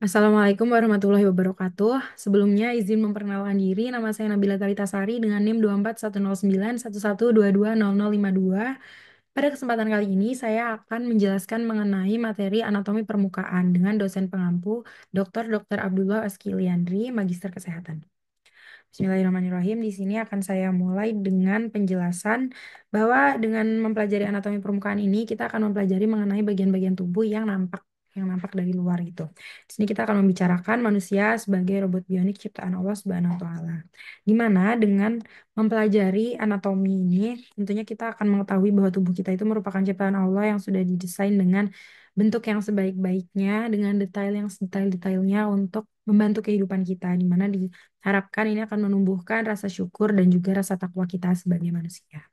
Assalamualaikum warahmatullahi wabarakatuh. Sebelumnya izin memperkenalkan diri, nama saya Nabila Talitasari dengan NIM 2410911220052. Pada kesempatan kali ini saya akan menjelaskan mengenai materi anatomi permukaan dengan dosen pengampu Dr. Abdullah Aski Liandri, Magister Kesehatan. Bismillahirrahmanirrahim. Di sini akan saya mulai dengan penjelasan bahwa dengan mempelajari anatomi permukaan ini kita akan mempelajari mengenai bagian-bagian tubuh yang nampak dari luar gitu. Di sini kita akan membicarakan manusia sebagai robot bionik ciptaan Allah Subhanahu wa taala. Di mana dengan mempelajari anatomi ini tentunya kita akan mengetahui bahwa tubuh kita itu merupakan ciptaan Allah yang sudah didesain dengan bentuk yang sebaik-baiknya dengan detail yang sedetail-detailnya untuk membantu kehidupan kita, di mana harapkan ini akan menumbuhkan rasa syukur dan juga rasa takwa kita sebagai manusia.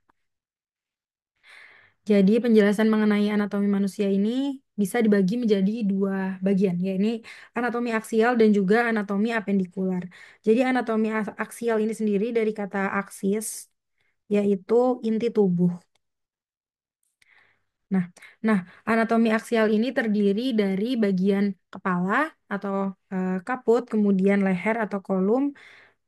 Jadi penjelasan mengenai anatomi manusia ini bisa dibagi menjadi dua bagian, yaitu anatomi aksial dan juga anatomi apendikular. Jadi anatomi aksial ini sendiri dari kata aksis, yaitu inti tubuh. Nah, nah, anatomi aksial ini terdiri dari bagian kepala atau kaput, kemudian leher atau kolum.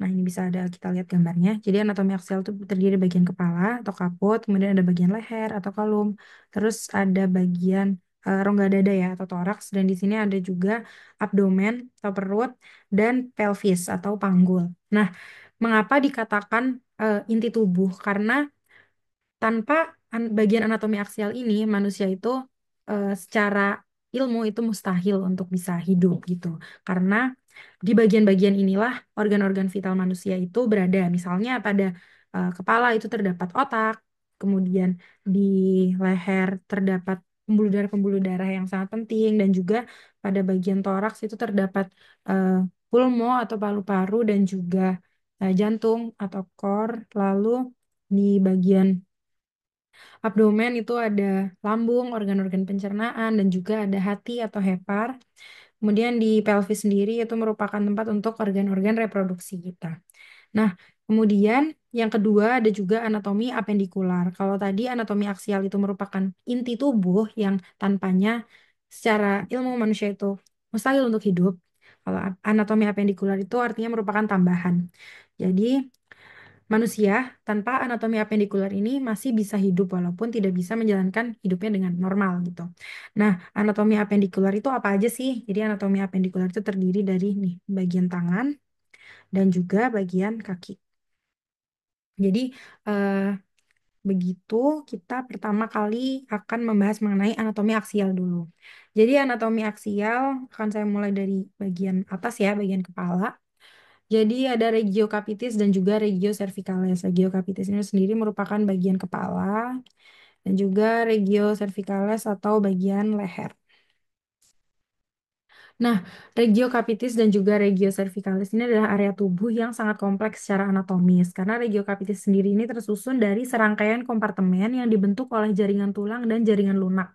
Nah, ini bisa ada kita lihat gambarnya. Jadi anatomi aksial itu terdiri dari bagian kepala atau kaput, kemudian ada bagian leher atau kolum, terus ada bagian rongga dada ya atau toraks, dan di sini ada juga abdomen atau perut dan pelvis atau panggul. Nah, mengapa dikatakan inti tubuh? Karena tanpa bagian anatomi aksial ini, manusia itu secara ilmu itu mustahil untuk bisa hidup gitu. Karena di bagian-bagian inilah organ-organ vital manusia itu berada. Misalnya pada kepala itu terdapat otak, kemudian di leher terdapat pembuluh darah yang sangat penting, dan juga pada bagian toraks itu terdapat eh, pulmo atau paru-paru dan juga jantung atau core. Lalu di bagian abdomen itu ada lambung, organ-organ pencernaan, dan juga ada hati atau hepar. Kemudian di pelvis sendiri itu merupakan tempat untuk organ-organ reproduksi kita. Nah, kemudian yang kedua ada juga anatomi apendikular. Kalau tadi anatomi aksial itu merupakan inti tubuh yang tanpanya secara ilmu manusia itu mustahil untuk hidup. Kalau anatomi apendikular itu artinya merupakan tambahan. Jadi manusia tanpa anatomi apendikular ini masih bisa hidup walaupun tidak bisa menjalankan hidupnya dengan normal gitu. Nah, anatomi apendikular itu apa aja sih? Jadi anatomi apendikular itu terdiri dari nih bagian tangan dan juga bagian kaki. Jadi eh, begitu kita pertama kali akan membahas mengenai anatomi aksial dulu. Jadi anatomi aksial akan saya mulai dari bagian atas ya, bagian kepala. Jadi ada regio capitis dan juga regio cervicalis. Regio capitis ini sendiri merupakan bagian kepala dan juga regio cervicalis atau bagian leher. Nah, regio capitis dan juga regio cervicalis ini adalah area tubuh yang sangat kompleks secara anatomis karena regio capitis sendiri ini tersusun dari serangkaian kompartemen yang dibentuk oleh jaringan tulang dan jaringan lunak.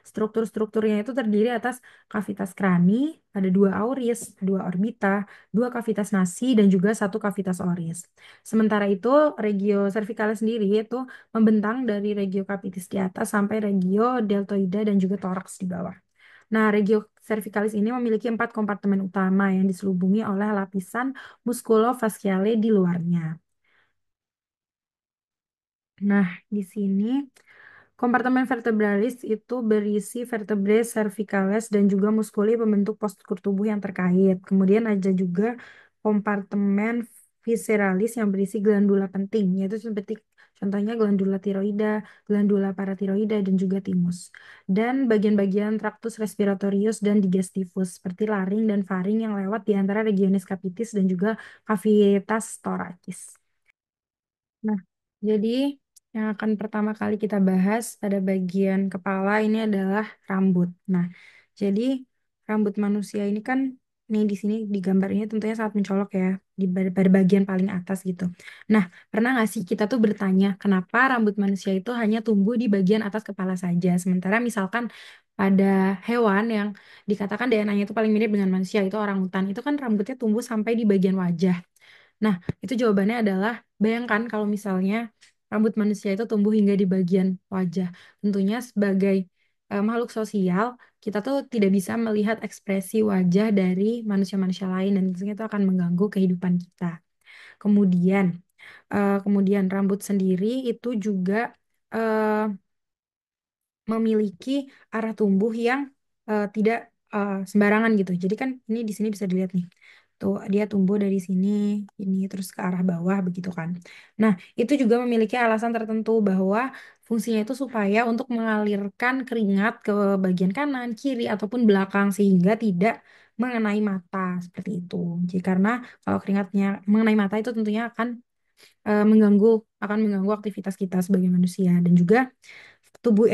Struktur-strukturnya itu terdiri atas kavitas krani, ada dua auris, dua orbita, dua kavitas nasi, dan juga satu kavitas oris. Sementara itu, regio cervicalis sendiri itu membentang dari regio capitis di atas sampai regio deltoida dan juga toraks di bawah. Nah, regio cervicalis ini memiliki empat kompartemen utama yang diselubungi oleh lapisan muskulofaskiale di luarnya. Nah, di sini kompartemen vertebralis itu berisi vertebrae cervicalis dan juga muskuli pembentuk postur tubuh yang terkait. Kemudian ada juga kompartemen visceralis yang berisi glandula penting, yaitu seperti contohnya glandula tiroida, glandula paratiroida, dan juga timus. Dan bagian-bagian traktus respiratorius dan digestivus, seperti laring dan faring yang lewat di antara regionis capitis dan juga cavitas thoracis. Nah, jadi yang akan pertama kali kita bahas pada bagian kepala ini adalah rambut. Nah, jadi rambut manusia ini kan nih di sini di gambar ini tentunya sangat mencolok ya di pada bagian paling atas gitu. Nah, pernah nggak sih kita tuh bertanya kenapa rambut manusia itu hanya tumbuh di bagian atas kepala saja, sementara misalkan pada hewan yang dikatakan DNA-nya itu paling mirip dengan manusia itu orangutan itu kan rambutnya tumbuh sampai di bagian wajah. Nah, itu jawabannya adalah bayangkan kalau misalnya rambut manusia itu tumbuh hingga di bagian wajah. Tentunya sebagai makhluk sosial, kita tuh tidak bisa melihat ekspresi wajah dari manusia-manusia lain dan tentunya itu akan mengganggu kehidupan kita. Kemudian, kemudian rambut sendiri itu juga eh, memiliki arah tumbuh yang tidak sembarangan gitu. Jadi kan ini di sini bisa dilihat nih. Tuh dia tumbuh dari sini ini terus ke arah bawah begitu kan. Nah, itu juga memiliki alasan tertentu bahwa fungsinya itu supaya untuk mengalirkan keringat ke bagian kanan, kiri ataupun belakang sehingga tidak mengenai mata seperti itu. Jadi karena kalau keringatnya mengenai mata itu tentunya akan mengganggu aktivitas kita sebagai manusia dan juga tubuh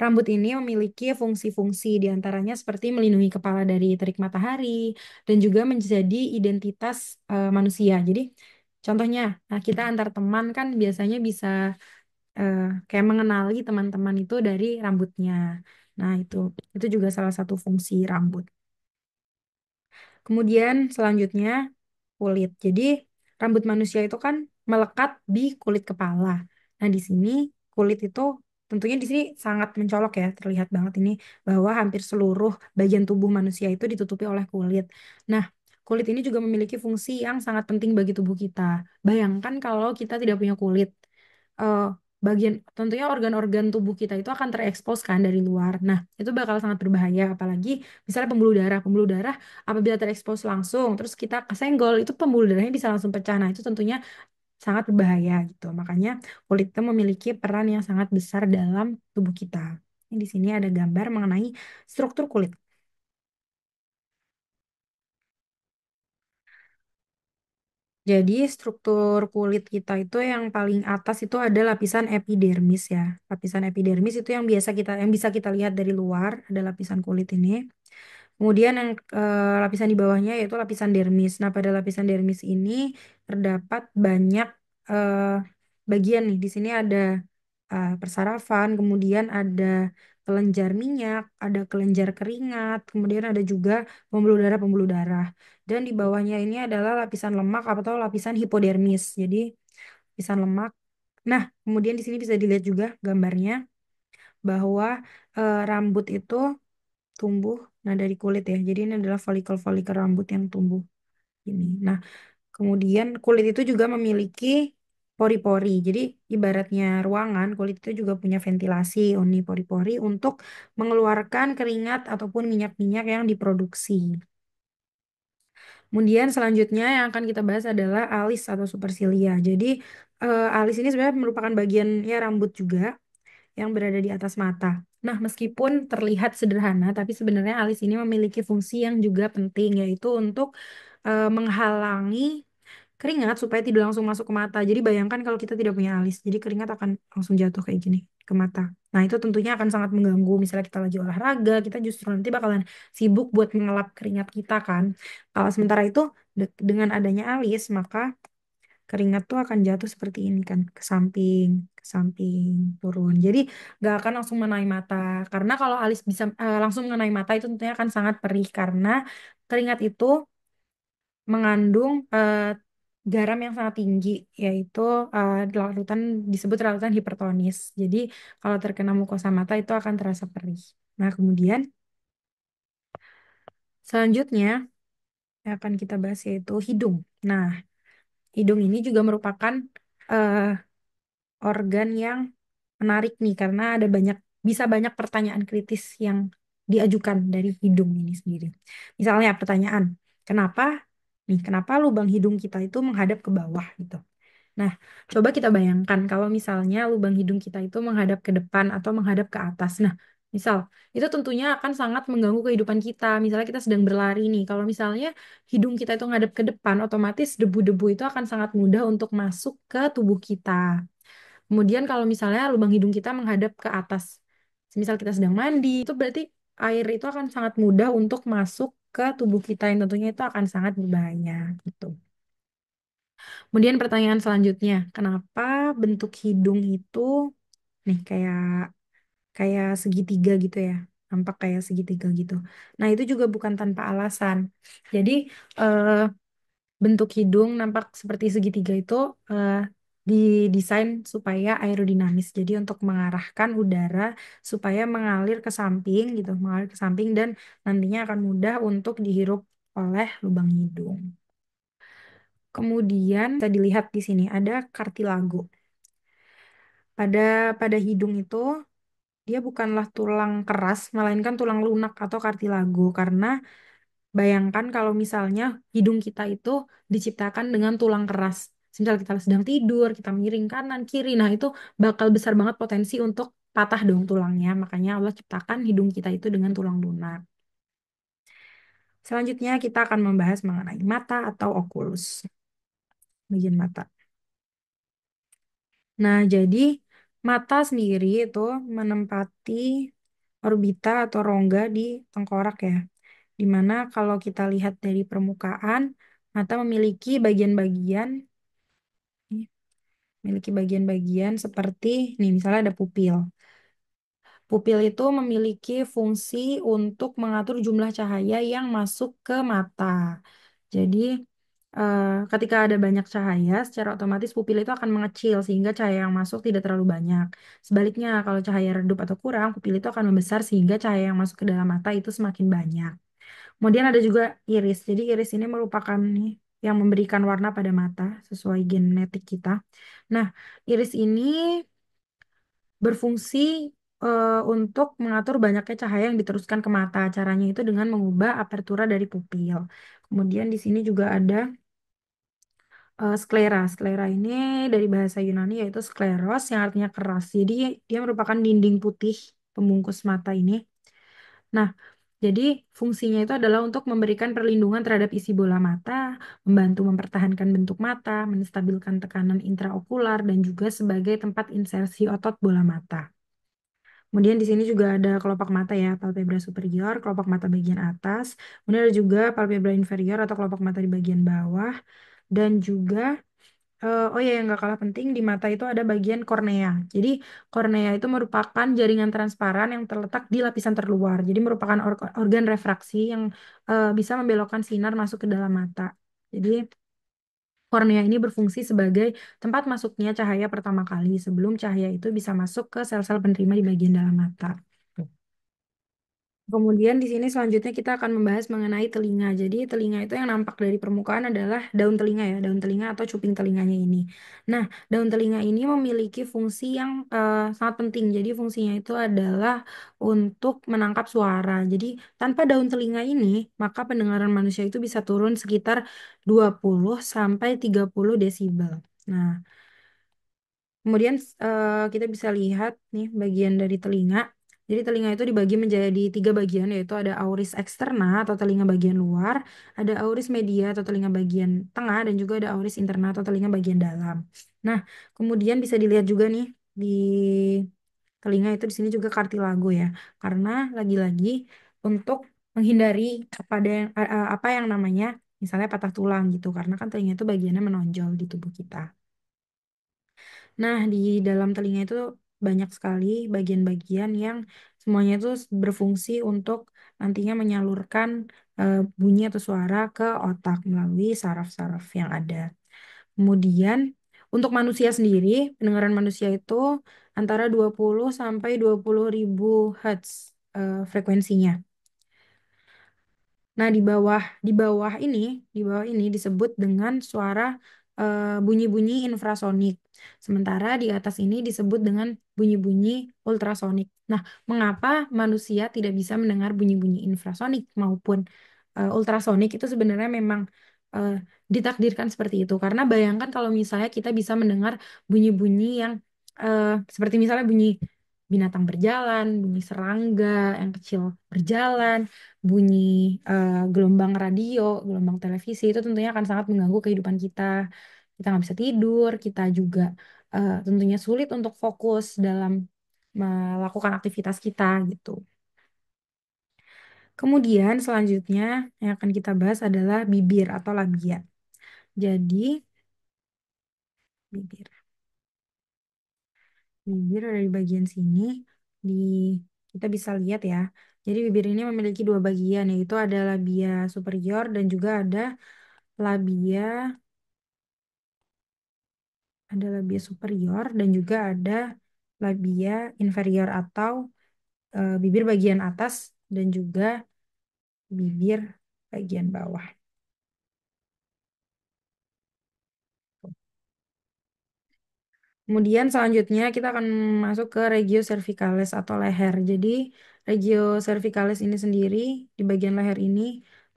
rambut ini memiliki fungsi-fungsi diantaranya seperti melindungi kepala dari terik matahari dan juga menjadi identitas manusia. Jadi contohnya, nah kita antar teman kan biasanya bisa eh, kayak mengenali teman-teman itu dari rambutnya. Nah, itu juga salah satu fungsi rambut. Kemudian selanjutnya kulit. Jadi rambut manusia itu kan melekat di kulit kepala. Nah, di sini kulit itu tentunya di sini sangat mencolok ya, terlihat banget ini bahwa hampir seluruh bagian tubuh manusia itu ditutupi oleh kulit. Nah, kulit ini juga memiliki fungsi yang sangat penting bagi tubuh kita. Bayangkan kalau kita tidak punya kulit, eh, bagian tentunya organ-organ tubuh kita itu akan terekspos kan dari luar. Nah, itu bakal sangat berbahaya apalagi misalnya pembuluh darah. Pembuluh darah apabila terekspos langsung terus kita kesenggol itu pembuluh darahnya bisa langsung pecah. Nah, itu tentunya sangat berbahaya gitu. Makanya kulit itu memiliki peran yang sangat besar dalam tubuh kita. Ini di sini ada gambar mengenai struktur kulit. Jadi struktur kulit kita itu yang paling atas itu ada lapisan epidermis ya. Lapisan epidermis itu yang bisa kita lihat dari luar, ada lapisan kulit ini. Kemudian yang lapisan di bawahnya yaitu lapisan dermis. Nah, pada lapisan dermis ini terdapat banyak eh, bagian nih. Di sini ada persarafan, kemudian ada kelenjar minyak, ada kelenjar keringat, kemudian ada juga pembuluh darah. Dan di bawahnya ini adalah lapisan lemak atau lapisan hipodermis. Jadi lapisan lemak. Nah, kemudian di sini bisa dilihat juga gambarnya bahwa rambut itu tumbuh nah dari kulit ya. Jadi ini adalah folikel-folikel rambut yang tumbuh ini. Nah, kemudian kulit itu juga memiliki pori-pori. Jadi ibaratnya ruangan, kulit itu juga punya ventilasi uni pori-pori untuk mengeluarkan keringat ataupun minyak-minyak yang diproduksi. Kemudian selanjutnya yang akan kita bahas adalah alis atau supersilia. Jadi alis ini sebenarnya merupakan bagian ya rambut juga yang berada di atas mata. Nah, meskipun terlihat sederhana, tapi sebenarnya alis ini memiliki fungsi yang juga penting, yaitu untuk menghalangi keringat supaya tidak langsung masuk ke mata. Jadi bayangkan kalau kita tidak punya alis, jadi keringat akan langsung jatuh kayak gini ke mata. Nah, itu tentunya akan sangat mengganggu. Misalnya kita lagi olahraga, kita justru nanti bakalan sibuk buat mengelap keringat kita kan. Kalau sementara itu dengan adanya alis, maka keringat tuh akan jatuh seperti ini kan ke samping turun. Jadi nggak akan langsung mengenai mata karena kalau alis bisa langsung mengenai mata itu tentunya akan sangat perih karena keringat itu mengandung garam yang sangat tinggi yaitu larutan disebut larutan hipertonis. Jadi kalau terkena mukosa mata itu akan terasa perih. Nah, kemudian selanjutnya yang akan kita bahas yaitu hidung. Nah, hidung ini juga merupakan eh, organ yang menarik nih karena ada bisa banyak pertanyaan kritis yang diajukan dari hidung ini sendiri. Misalnya pertanyaan, kenapa kenapa lubang hidung kita itu menghadap ke bawah gitu. Nah, coba kita bayangkan kalau misalnya lubang hidung kita itu menghadap ke depan atau menghadap ke atas. Nah, misal itu tentunya akan sangat mengganggu kehidupan kita. Misalnya kita sedang berlari nih, kalau misalnya hidung kita itu menghadap ke depan, otomatis debu-debu itu akan sangat mudah untuk masuk ke tubuh kita. Kemudian kalau misalnya lubang hidung kita menghadap ke atas, misal kita sedang mandi, itu berarti air itu akan sangat mudah untuk masuk ke tubuh kita yang tentunya itu akan sangat berbahaya gitu. Kemudian pertanyaan selanjutnya, kenapa bentuk hidung itu nih kayak kayak segitiga gitu ya, nampak kayak segitiga gitu. Nah, itu juga bukan tanpa alasan. Jadi eh, bentuk hidung nampak seperti segitiga itu eh, didesain supaya aerodinamis. Jadi untuk mengarahkan udara supaya mengalir ke samping gitu, mengalir ke samping dan nantinya akan mudah untuk dihirup oleh lubang hidung. Kemudian bisa dilihat di sini ada kartilago. Pada pada hidung itu dia bukanlah tulang keras, melainkan tulang lunak atau kartilago karena bayangkan kalau misalnya hidung kita itu diciptakan dengan tulang keras. Misal kita sedang tidur, kita miring kanan, kiri. Nah, itu bakal besar banget potensi untuk patah dong tulangnya. Makanya Allah ciptakan hidung kita itu dengan tulang lunak. Selanjutnya kita akan membahas mengenai mata atau okulus, bagian mata. Nah, jadi mata sendiri itu menempati orbita atau rongga di tengkorak ya. Dimana kalau kita lihat dari permukaan, mata memiliki bagian-bagian seperti nih misalnya ada pupil. Pupil itu memiliki fungsi untuk mengatur jumlah cahaya yang masuk ke mata. Jadi eh, ketika ada banyak cahaya, secara otomatis pupil itu akan mengecil sehingga cahaya yang masuk tidak terlalu banyak. Sebaliknya, kalau cahaya redup atau kurang, pupil itu akan membesar sehingga cahaya yang masuk ke dalam mata itu semakin banyak. Kemudian ada juga iris. Jadi iris ini merupakan nih yang memberikan warna pada mata sesuai genetik kita. Nah, iris ini berfungsi untuk mengatur banyaknya cahaya yang diteruskan ke mata. Caranya itu dengan mengubah apertura dari pupil. Kemudian di sini juga ada sklera. Sklera ini dari bahasa Yunani yaitu skleros yang artinya keras. Jadi dia merupakan dinding putih pembungkus mata ini. Nah, jadi fungsinya itu adalah untuk memberikan perlindungan terhadap isi bola mata, membantu mempertahankan bentuk mata, menstabilkan tekanan intraokular, dan juga sebagai tempat insersi otot bola mata. Kemudian di sini juga ada kelopak mata ya, palpebra superior, kelopak mata bagian atas. Kemudian ada juga palpebra inferior atau kelopak mata di bagian bawah. Dan juga, oh ya yang nggak kalah penting, di mata itu ada bagian kornea. Jadi kornea itu merupakan jaringan transparan yang terletak di lapisan terluar. Jadi merupakan organ refraksi yang bisa membelokkan sinar masuk ke dalam mata. Jadi kornea ini berfungsi sebagai tempat masuknya cahaya pertama kali sebelum cahaya itu bisa masuk ke sel-sel penerima di bagian dalam mata. Kemudian di sini selanjutnya kita akan membahas mengenai telinga. Jadi telinga itu yang nampak dari permukaan adalah daun telinga ya, daun telinga atau cuping telinganya ini. Nah, daun telinga ini memiliki fungsi yang sangat penting. Jadi fungsinya itu adalah untuk menangkap suara. Jadi tanpa daun telinga ini, maka pendengaran manusia itu bisa turun sekitar 20 sampai 30 desibel. Nah, kemudian kita bisa lihat nih bagian dari telinga. Jadi telinga itu dibagi menjadi tiga bagian, yaitu ada auris eksterna atau telinga bagian luar, ada auris media atau telinga bagian tengah, dan juga ada auris interna atau telinga bagian dalam. Nah, kemudian bisa dilihat juga nih di telinga itu di sini juga kartilago ya, karena lagi-lagi untuk menghindari apa yang namanya misalnya patah tulang gitu, karena kan telinga itu bagiannya menonjol di tubuh kita. Nah, di dalam telinga itu banyak sekali bagian-bagian yang semuanya itu berfungsi untuk nantinya menyalurkan bunyi atau suara ke otak melalui saraf-saraf yang ada. Kemudian, untuk manusia sendiri, pendengaran manusia itu antara 20 sampai 20 ribu Hertz frekuensinya. Nah, di bawah ini disebut dengan suara bunyi-bunyi infrasonik. Sementara di atas ini disebut dengan bunyi-bunyi ultrasonik. Nah, mengapa manusia tidak bisa mendengar bunyi-bunyi infrasonik maupun ultrasonik itu sebenarnya memang eh, ditakdirkan seperti itu. Karena bayangkan kalau misalnya kita bisa mendengar bunyi-bunyi yang seperti misalnya bunyi binatang berjalan, bunyi serangga yang kecil berjalan, bunyi gelombang radio, gelombang televisi itu tentunya akan sangat mengganggu kehidupan kita. Kita nggak bisa tidur, kita juga tentunya sulit untuk fokus dalam melakukan aktivitas kita gitu. Kemudian selanjutnya yang akan kita bahas adalah bibir atau labia. Jadi bibir, bibir ada di bagian sini di kita bisa lihat ya. Jadi bibir ini memiliki dua bagian yaitu ada labia superior dan juga ada labia ada labia superior dan juga ada labia inferior atau bibir bagian atas dan juga bibir bagian bawah. Kemudian selanjutnya kita akan masuk ke regio cervicalis atau leher. Jadi regio cervicalis ini sendiri di bagian leher ini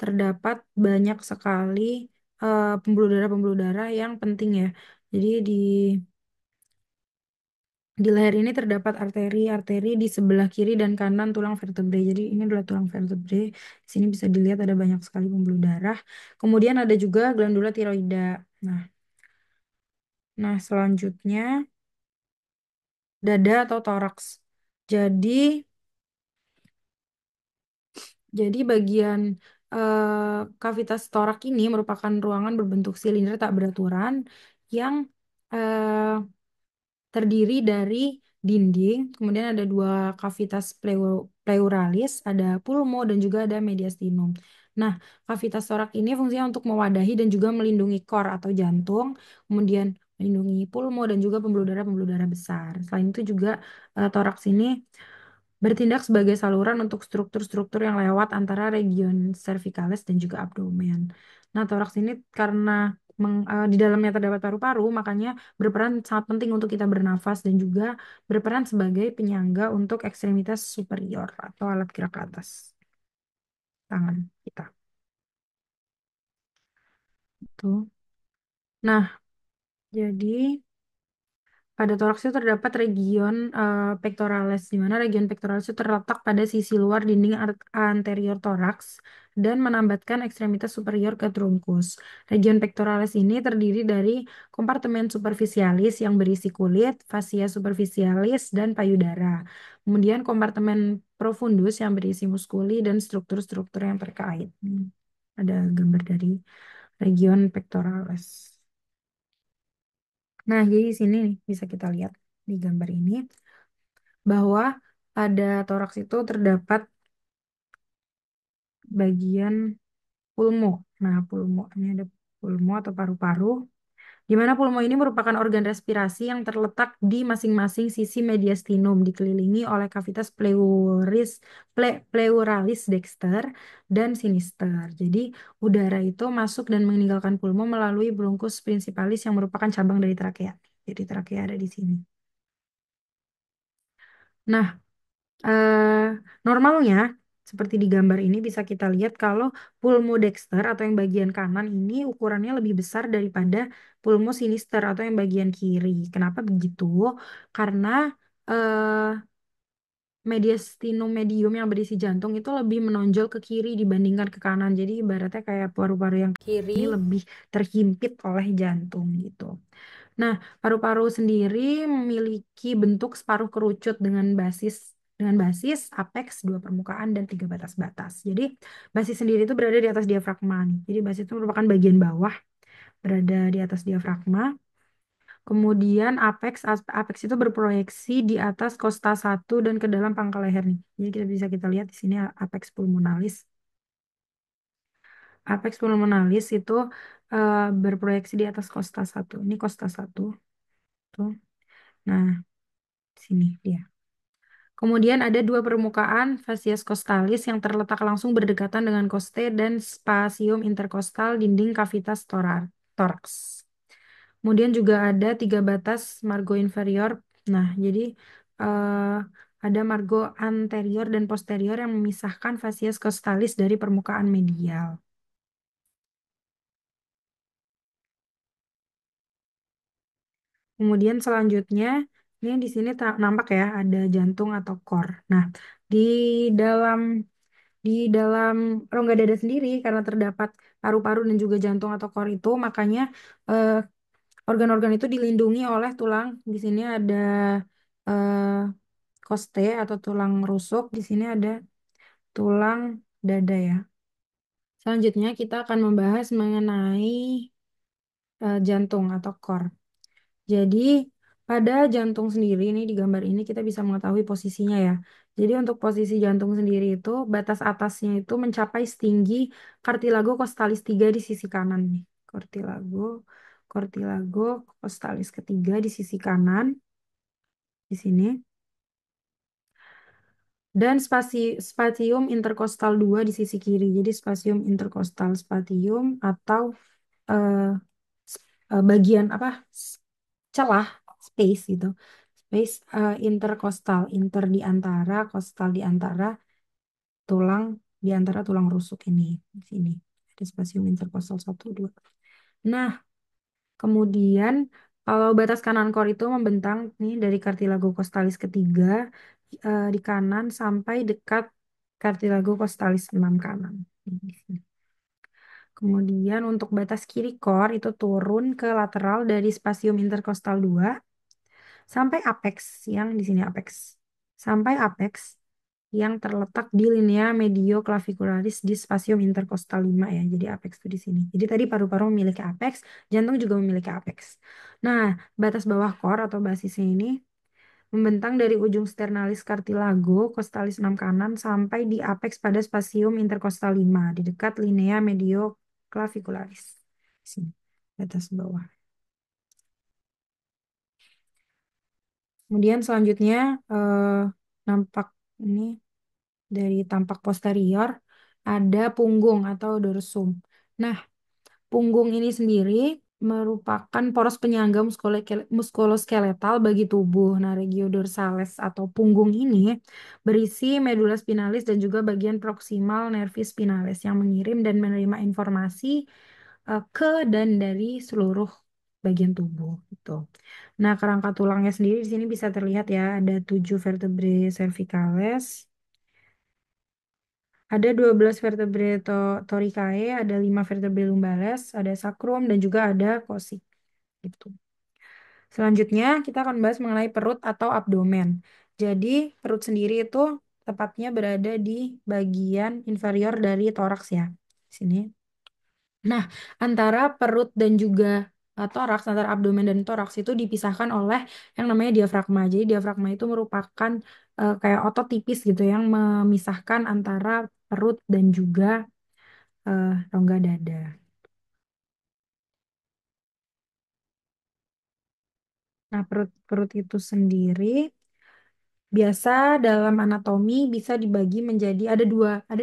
terdapat banyak sekali pembuluh darah yang penting ya. Jadi di leher ini terdapat arteri-arteri di sebelah kiri dan kanan tulang vertebrae. Jadi ini adalah tulang vertebrae. Di sini bisa dilihat ada banyak sekali pembuluh darah. Kemudian ada juga glandula tiroida. Nah, selanjutnya dada atau toraks. Jadi bagian kavitas torak ini merupakan ruangan berbentuk silinder tak beraturan yang eh, terdiri dari dinding, kemudian ada dua kavitas pleuralis, ada pulmo dan juga ada mediastinum. Nah, kavitas torak ini fungsinya untuk mewadahi dan juga melindungi kor atau jantung, kemudian melindungi pulmo dan juga pembuluh darah besar. Selain itu juga toraks ini bertindak sebagai saluran untuk struktur-struktur yang lewat antara region cervicalis dan juga abdomen. Nah, toraks ini karena di dalamnya terdapat paru-paru, makanya berperan sangat penting untuk kita bernafas dan juga berperan sebagai penyangga untuk ekstremitas superior atau alat gerak ke atas tangan kita. Tuh. Nah, jadi pada toraks itu terdapat region pectoralis, di mana region pectoralis itu terletak pada sisi luar dinding anterior toraks dan menambatkan ekstremitas superior ke trunkus. Region pectoralis ini terdiri dari kompartemen superficialis yang berisi kulit, fascia superficialis, dan payudara. Kemudian kompartemen profundus yang berisi muskuli dan struktur-struktur yang terkait. Ada gambar dari region pectoralis. Nah, jadi di sini nih, bisa kita lihat di gambar ini bahwa pada toraks itu terdapat bagian pulmo. Nah, pulmo ini ada pulmo atau paru-paru, di mana pulmo ini merupakan organ respirasi yang terletak di masing-masing sisi mediastinum, dikelilingi oleh kavitas pleuralis dexter dan sinister. Jadi, udara itu masuk dan meninggalkan pulmo melalui bronkus principalis yang merupakan cabang dari trakea. Jadi, trakea ada di sini. Nah, Eh, normalnya, seperti di gambar ini bisa kita lihat kalau pulmo dexter atau yang bagian kanan ini ukurannya lebih besar daripada pulmo sinister atau yang bagian kiri. Kenapa begitu? Karena eh, mediastinum medium yang berisi jantung itu lebih menonjol ke kiri dibandingkan ke kanan. Jadi ibaratnya kayak paru-paru yang kiri ini lebih terhimpit oleh jantung gitu. Nah, paru-paru sendiri memiliki bentuk separuh kerucut dengan basis, apeks, dua permukaan, dan tiga batas-batas. Jadi, basis sendiri itu berada di atas diafragma nih. Jadi, basis itu merupakan bagian bawah, berada di atas diafragma. Kemudian apeks itu berproyeksi di atas kosta 1 dan ke dalam pangkal leher nih. Jadi, kita lihat di sini apeks pulmonalis. Apeks pulmonalis itu berproyeksi di atas kosta 1. Ini kosta 1. Tuh. Nah, sini dia. Kemudian ada dua permukaan facies costalis yang terletak langsung berdekatan dengan koste dan spasium interkostal dinding kavitas toraks. Kemudian juga ada tiga batas margo inferior. Nah, jadi eh, ada margo anterior dan posterior yang memisahkan facies costalis dari permukaan medial. Kemudian selanjutnya, ini di sini nampak ya ada jantung atau kor. Nah, di dalam rongga dada sendiri karena terdapat paru-paru dan juga jantung atau kor itu, makanya eh, organ-organ itu dilindungi oleh tulang. Di sini ada eh, koste atau tulang rusuk, di sini ada tulang dada ya. Selanjutnya kita akan membahas mengenai jantung atau kor. Jadi pada jantung sendiri ini di gambar ini kita bisa mengetahui posisinya ya. Jadi untuk posisi jantung sendiri itu batas atasnya itu mencapai setinggi cartilago costalis 3 di sisi kanan nih. Cartilago cartilago costalis ketiga di sisi kanan di sini dan spatium interkostal 2 di sisi kiri. Jadi spasium interkostal spatium atau eh, bagian apa celah space gitu. Space interkostal, inter di antara, kostal di antara tulang di antara tulang rusuk ini di sini. Ada spasium interkostal 1, 2. Nah, kemudian kalau batas kanan kor itu membentang nih dari cartilago costalis ketiga di kanan sampai dekat cartilago costalis 6 kanan. Di sini. Kemudian untuk batas kiri kor itu turun ke lateral dari spasium interkostal 2 sampai apex yang di sini apex. Sampai apex yang terletak di linea medioclavicularis di spasium interkostal 5 ya. Jadi apex itu di sini. Jadi tadi paru-paru memiliki apex, jantung juga memiliki apex. Nah, batas bawah kor atau basisnya ini membentang dari ujung sternalis cartilago costalis 6 kanan sampai di apex pada spasium interkostal 5 di dekat linea medioclavicularis. Sini, batas bawah. Kemudian selanjutnya nampak ini dari tampak posterior ada punggung atau dorsum. Nah, punggung ini sendiri merupakan poros penyangga muskuloskeletal bagi tubuh. Nah, regio dorsalis atau punggung ini berisi medula spinalis dan juga bagian proksimal nervis spinalis yang mengirim dan menerima informasi ke dan dari seluruh bagian tubuh gitu. Nah, kerangka tulangnya sendiri di sini bisa terlihat ya, ada 7 vertebrae cervicales, ada 12 vertebrae thoracae, ada 5 vertebrae lumbales, ada sacrum, dan juga ada coccyx. Gitu. Selanjutnya, kita akan bahas mengenai perut atau abdomen. Jadi, perut sendiri itu tepatnya berada di bagian inferior dari toraks ya. Sini. Nah, antara perut dan juga toraks, antara abdomen dan toraks itu dipisahkan oleh yang namanya diafragma. Jadi, diafragma itu merupakan kayak otot tipis gitu yang memisahkan antara perut dan juga rongga dada. Nah, perut itu sendiri biasa dalam anatomi bisa dibagi menjadi ada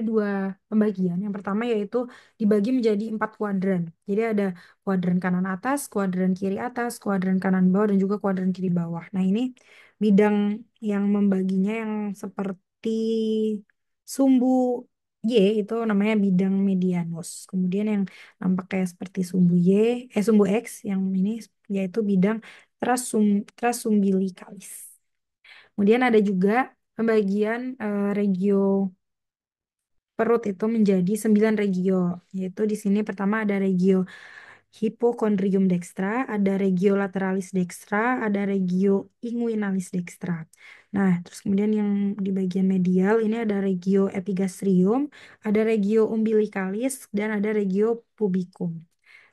dua pembagian. Yang pertama yaitu dibagi menjadi 4 kuadran. Jadi ada kuadran kanan atas, kuadran kiri atas, kuadran kanan bawah dan juga kuadran kiri bawah. Nah, ini bidang yang membaginya yang seperti sumbu Y itu namanya bidang medianus. Kemudian yang nampak kayak seperti sumbu X yang ini yaitu bidang trasumbilicalis. Kemudian ada juga pembagian regio perut itu menjadi 9 regio, yaitu di sini pertama ada regio hypochondrium dextra, ada regio lateralis dextra, ada regio inguinalis dextra. Nah, terus kemudian yang di bagian medial ini ada regio epigastrium, ada regio umbilicalis, dan ada regio pubicum.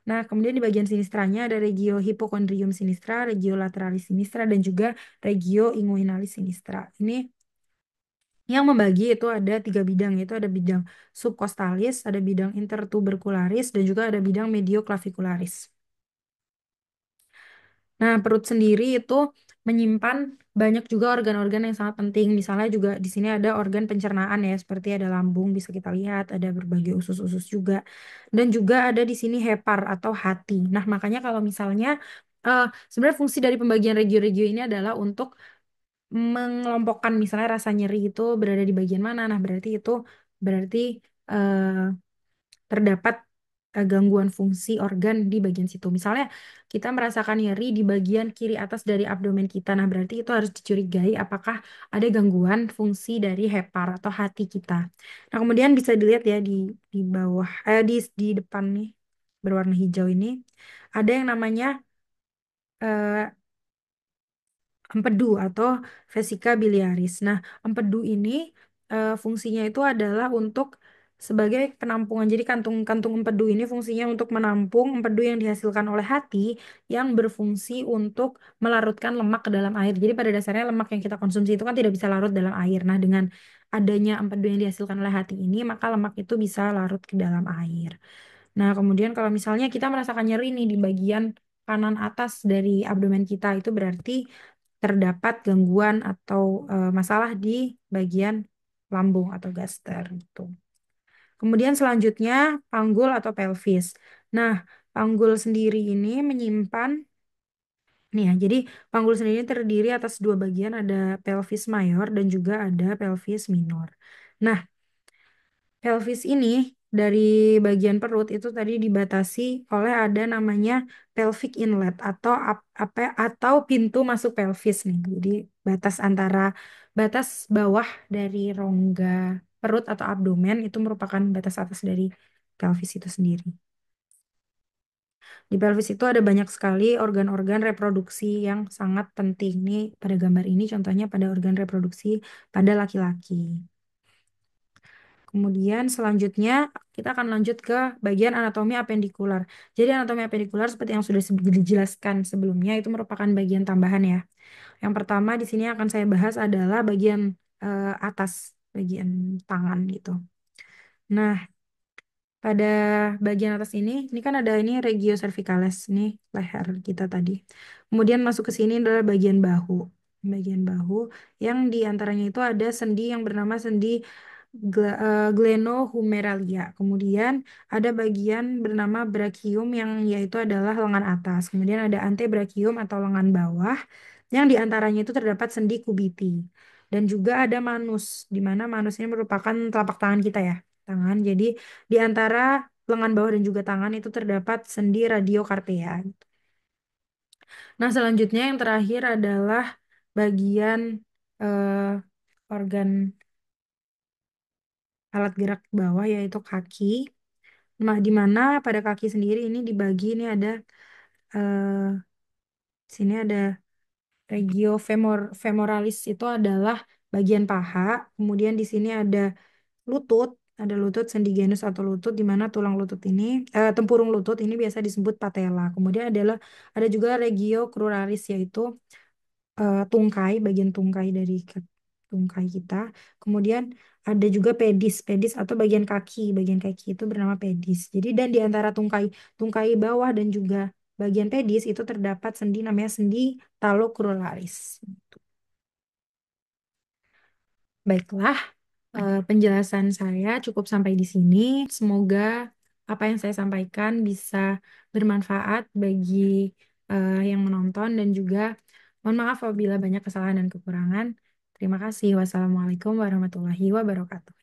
Nah, kemudian di bagian sinistranya ada regio hypochondrium sinistra, regio lateralis sinistra, dan juga regio inguinalis sinistra. Ini yang membagi itu ada 3 bidang, yaitu ada bidang subcostalis, ada bidang intertubercularis, dan juga ada bidang medioclavicularis. Nah, perut sendiri itu menyimpan banyak juga organ-organ yang sangat penting. Misalnya juga di sini ada organ pencernaan ya, seperti ada lambung bisa kita lihat, ada berbagai usus-usus juga. Dan juga ada di sini hepar atau hati. Nah, makanya kalau misalnya sebenarnya fungsi dari pembagian regio-regio ini adalah untuk mengelompokkan misalnya rasa nyeri itu berada di bagian mana. Nah, berarti itu berarti eh, terdapat gangguan fungsi organ di bagian situ. Misalnya kita merasakan nyeri di bagian kiri atas dari abdomen kita. Nah, berarti itu harus dicurigai apakah ada gangguan fungsi dari hepar atau hati kita. Nah, kemudian bisa dilihat ya di bawah di depan nih berwarna hijau ini ada yang namanya eh, empedu atau vesika biliaris. Nah, empedu ini fungsinya itu adalah untuk sebagai penampungan. Jadi kantung-kantung empedu ini fungsinya untuk menampung empedu yang dihasilkan oleh hati yang berfungsi untuk melarutkan lemak ke dalam air. Jadi pada dasarnya lemak yang kita konsumsi itu kan tidak bisa larut dalam air. Nah, dengan adanya empedu yang dihasilkan oleh hati ini, maka lemak itu bisa larut ke dalam air. Nah, kemudian kalau misalnya kita merasakan nyeri nih di bagian kanan atas dari abdomen kita itu berarti terdapat gangguan atau masalah di bagian lambung atau gaster gitu. Kemudian selanjutnya panggul atau pelvis. Nah, panggul sendiri ini menyimpan nih ya. Jadi panggul sendiri terdiri atas dua bagian, ada pelvis mayor dan juga ada pelvis minor. Nah, pelvis ini dari bagian perut itu tadi dibatasi oleh ada namanya pelvic inlet atau apa atau pintu masuk pelvis nih. Jadi batas antara batas bawah dari rongga perut atau abdomen itu merupakan batas atas dari pelvis itu sendiri. Di pelvis itu ada banyak sekali organ-organ reproduksi yang sangat penting. Nih pada gambar ini contohnya pada organ reproduksi pada laki-laki. Kemudian selanjutnya kita akan lanjut ke bagian anatomi apendikular. Jadi anatomi apendikular seperti yang sudah dijelaskan sebelumnya itu merupakan bagian tambahan ya. Yang pertama di sini akan saya bahas adalah bagian atas, bagian tangan gitu. Nah, pada bagian atas ini kan ada ini regio cervicalis, nih leher kita tadi. Kemudian masuk ke sini adalah bagian bahu. Bagian bahu yang di antaranya itu ada sendi yang bernama sendi glenohumeralia. Kemudian ada bagian bernama brachium yang yaitu adalah lengan atas. Kemudian ada antebrachium atau lengan bawah yang di antaranya itu terdapat sendi kubiti. Dan juga ada manus, di mana manus ini merupakan telapak tangan kita ya, tangan. Jadi di antara lengan bawah dan juga tangan itu terdapat sendi radiokarpea. Nah, selanjutnya yang terakhir adalah bagian organ alat gerak bawah yaitu kaki. Nah, di mana pada kaki sendiri ini dibagi ini ada eh, sini ada regio femoralis itu adalah bagian paha. Kemudian di sini lutut, ada lutut sendi genus atau lutut di mana tulang lutut ini tempurung lutut ini biasa disebut patella. Kemudian ada juga regio cruralis yaitu tungkai, bagian tungkai dari tungkai kita. Kemudian ada juga pedis, pedis atau bagian kaki itu bernama pedis. Jadi dan di antara tungkai tungkai bawah dan juga bagian pedis itu terdapat sendi namanya sendi talocruralis. Baiklah, penjelasan saya cukup sampai di sini. Semoga apa yang saya sampaikan bisa bermanfaat bagi yang menonton dan juga mohon maaf apabila banyak kesalahan dan kekurangan. Terima kasih. Wassalamualaikum warahmatullahi wabarakatuh.